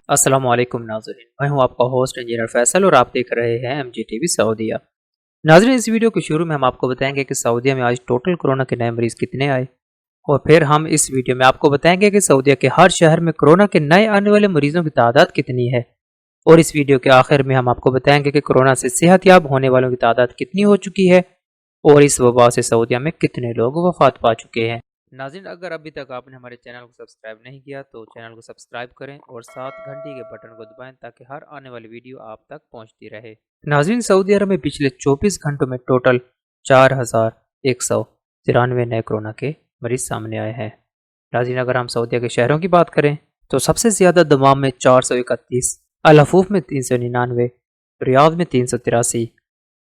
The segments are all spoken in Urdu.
السلام علیکم ناظرین، میں ہوں آپ کا ہوسٹ انجینئر فیصل اور آپ دیکھ رہے ہیں ایم جی ٹی وی سعودیہ۔ ناظرین، اس ویڈیو کے شروع میں ہم آپ کو بتائیں گے کہ سعودیہ میں آج ٹوٹل کرونا کے نئے مریض کتنے آئے، اور پھر ہم اس ویڈیو میں آپ کو بتائیں گے کہ سعودیہ کے ہر شہر میں کرونا کے نئے آنے والے مریضوں کی تعداد کتنی ہے، اور اس ویڈیو کے آخر میں ہم آپ کو بتائیں گے کہ کرونا سے صحت یاب ہونے والوں کی تعداد کتنی ہو چکی ہے اور اس وبا سے سعودیہ میں کتنے لوگ وفات پا چکے ہیں۔ ناظرین، اگر ابھی تک آپ نے ہمارے چینل کو سبسکرائب نہیں کیا تو چینل کو سبسکرائب کریں اور ساتھ گھنٹی کے بٹن کو دبائیں تاکہ ہر آنے والی ویڈیو آپ تک پہنچتی رہے۔ ناظرین، سعودی عرب میں پچھلے 24 گھنٹوں میں ٹوٹل 4193 نئے کرونا کے مریض سامنے آئے ہیں۔ ناظرین، اگر ہم سعودیہ کے شہروں کی بات کریں تو سب سے زیادہ دمام میں 431، الحفوف میں 399، ریاض میں 383،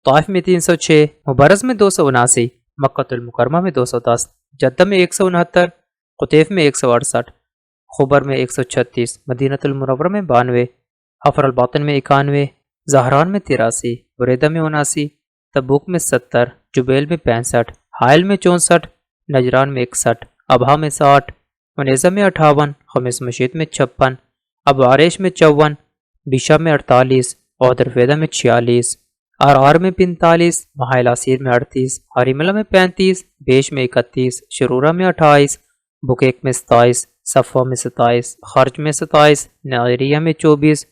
طائف میں 306، مبرز میں 279، مکہ المکرمہ میں 210، جدہ میں 169، قطیف میں 168، خبر میں 136، مدینہ المنورہ میں 92، حفر الباطن میں 91، زہران میں 83، بریدہ میں 79، تبوک میں 70، جبیل میں 65، حائل میں 64، نجران میں 61، ابہا میں 60، منیزہ میں 58، خمیس مشیط میں 56، ابو عریش میں 54، بیشہ میں 48، عودرفیدہ میں 46، آر میں 45، محائل آسیر میں 38، حریملہ میں 35، بیش میں 31، شرورہ میں 28، بکیک میں 27، صفوہ میں 27، خرج میں 27، نعیریہ میں 24،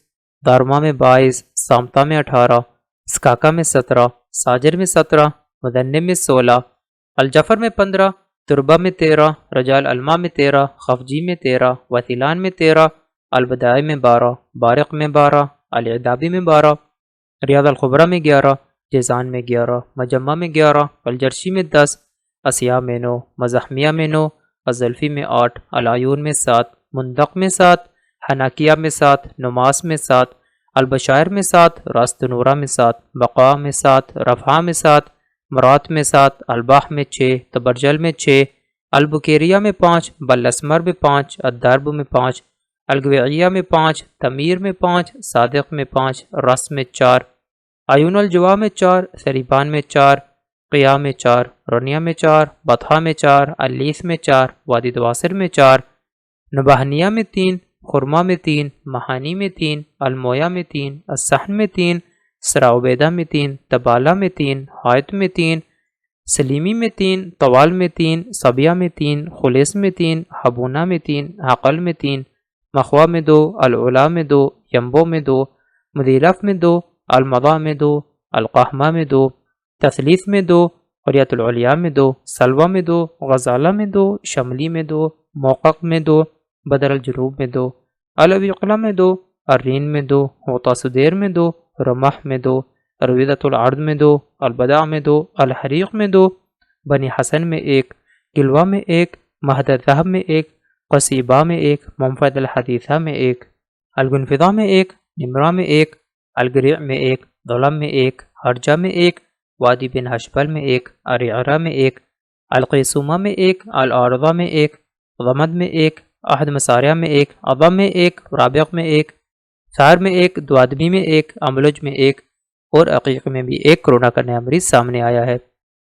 دارما میں 22، سامتہ میں 18، اسکاکا میں 17، ساجر میں 17، مدنم میں 16، الجفر میں 15، تربہ میں 13، رجال علمہ میں 13، خفجی میں 13، وثیلان میں 13، البدائی میں 12، بارق میں 12، العدابی میں 12، ریاض الخبرہ میں 11، جیزان میں 11، مجمع میں 11، الجرشی میں 10، اسیاء میں 9، مزحمیہ میں 9، الزلفی میں 8، العیون میں 7، مندق میں 7، حناکیہ میں 7، نماس میں 7، البشائر میں 7، راست نورہ میں 7، بقاء میں 7، رفعہ میں 7، مرات میں 7، الباح میں 6، تبرجل میں 6، البکیریہ میں 5، بلاسمر میں 5، الدارب میں 5، الگویعیہ میں 5، تمیر میں 5، صادق میں 5، رس میں 4، عیون الجوا میں 4، سریبان میں 4، قیاء میں 4، رنیہ میں 4، بطحہ میں 4، اللیث میں 4، وادی دواسر میں 4، نبہنیہ میں 3، خرمہ میں 3، مہانی میں 3، المویا میں 3، السحن میں 3، سرا عبیدہ میں 3، تبالہ میں 3، حائط میں 3، سلیمی میں 3، طوال میں 3، صبیہ میں 3، خلیص میں 3، حبونہ میں 3، حقل میں 3، مخوا میں 2، العلا میں 2، ینبو میں 2، مدیلف میں 2، المضا میں 2، القحمہ میں 2، تثلیث میں 2، قریۃ العلیاء میں 2، سلوہ میں 2، غزالہ میں 2، شملی میں 2، موقق میں 2، بدر الجنوب میں 2، الابیقلہ میں 2، الرین میں 2، غوطہ سدیر میں 2، رمح میں 2، رویدۃ العرض میں 2، البدع میں 2، الحریق میں 2، بنی حسن میں 1، گلوہ میں 1، مہد الذہب میں 1، قصیبہ میں 1، منفذ الحدیثہ میں 1، الگنفذہ میں 1، نمرہ میں 1، الگریع میں 1، ظلم میں 1، ہرجہ میں 1، وادی بن حشبل میں 1، ارعرہ میں 1، القیسومہ میں 1، العارضہ میں 1، غمد میں 1، احد مساریہ میں 1، عظم میں 1، رابق میں 1، ثار میں 1، دوادمی میں 1، املج میں 1 اور عقیق میں بھی 1 کرونا کا نیا مریض سامنے آیا ہے۔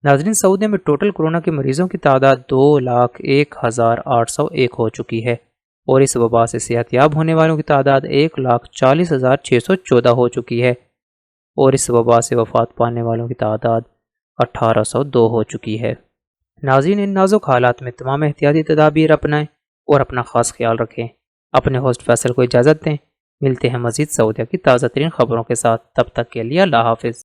ناظرین، سعودیہ میں ٹوٹل کرونا کے مریضوں کی تعداد 2,01,801 ہو چکی ہے اور اس وبا سے صحت یاب ہونے والوں کی تعداد 1,40,614 ہو چکی ہے اور اس وبا سے وفات پانے والوں کی تعداد 1,802 ہو چکی ہے۔ ناظرین، ان نازک حالات میں تمام احتیاطی تدابیر اپنائیں اور اپنا خاص خیال رکھیں۔ اپنے ہوسٹ فیصل کو اجازت دیں، ملتے ہیں مزید سعودیہ کی تازہ ترین خبروں کے ساتھ، تب تک کے لیے اللہ حافظ۔